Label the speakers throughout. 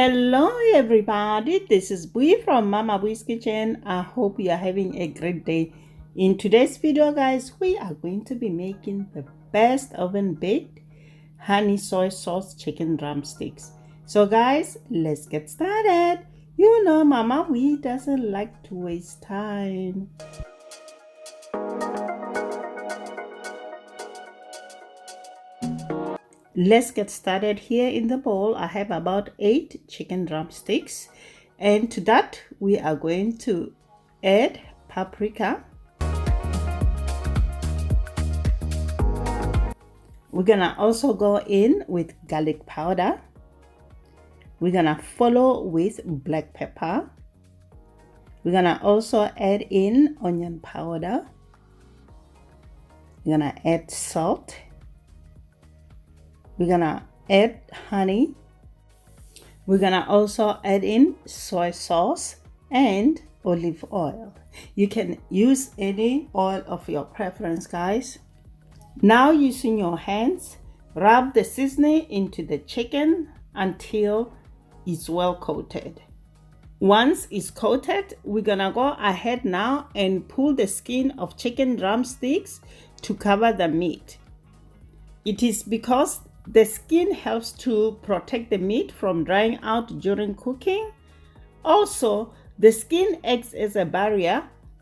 Speaker 1: Hello everybody, this is Bui from Mama Bui's Kitchen. I hope you are having a great day. In today's video guys, we are going to be making the best oven baked honey soy sauce chicken drumsticks. So guys, let's get started. You know Mama Bui doesn't like to waste time. Let's get started. Here in the bowl I have about 8 chicken drumsticks, and to that we are going to add paprika. We're gonna also go in with garlic powder. We're gonna follow with black pepper. We're gonna also add in onion powder. We're gonna add salt. We're gonna add honey. We're gonna also add in soy sauce and olive oil. You can use any oil of your preference, guys. Now using your hands, rub the seasoning into the chicken until it's well coated. Once it's coated, we're gonna go ahead now and pull the skin of chicken drumsticks to cover the meat. It is because the skin helps to protect the meat from drying out during cooking. Also, the skin acts as a barrier,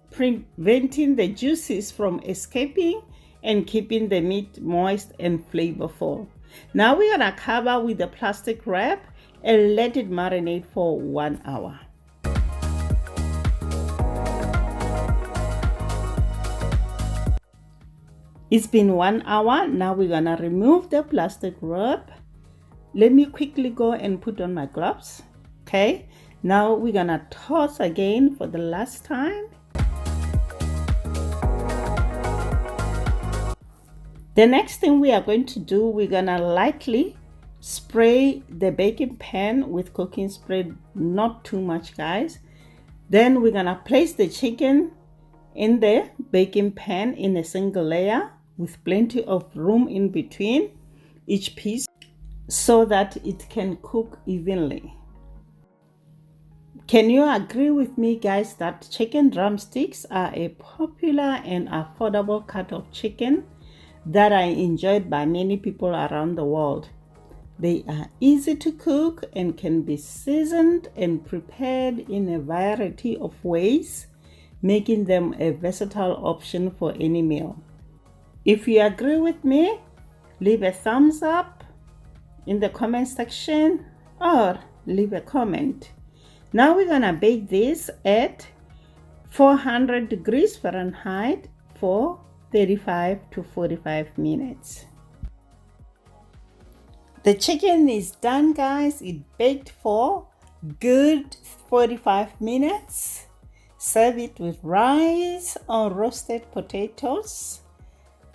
Speaker 1: preventing the juices from escaping and keeping the meat moist and flavorful. Now we're gonna cover with a plastic wrap and let it marinate for 1 hour. It's been 1 hour. Now we're gonna remove the plastic wrap. Let me quickly go and put on my gloves. Okay, now we're gonna toss again for the last time. The next thing we are going to do, we're gonna lightly spray the baking pan with cooking spray, not too much guys. Then we're gonna place the chicken in the baking pan in a single layer with plenty of room in between each piece so that it can cook evenly. Can you agree with me guys that chicken drumsticks are a popular and affordable cut of chicken that are enjoyed by many people around the world? They are easy to cook and can be seasoned and prepared in a variety of ways, making them a versatile option for any meal. If you agree with me, leave a thumbs up in the comment section or leave a comment. Now we're gonna bake this at 400 degrees Fahrenheit for 35 to 45 minutes. The chicken is done guys. It baked for good 45 minutes. Serve it with rice or roasted potatoes.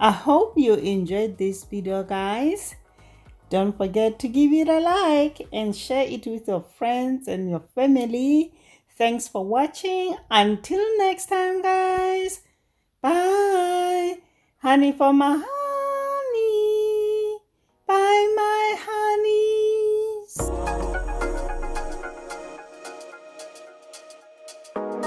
Speaker 1: I hope you enjoyed this video guys. Don't forget to give it a like and share it with your friends and your family. Thanks for watching. Until next time guys. Bye. Honey for my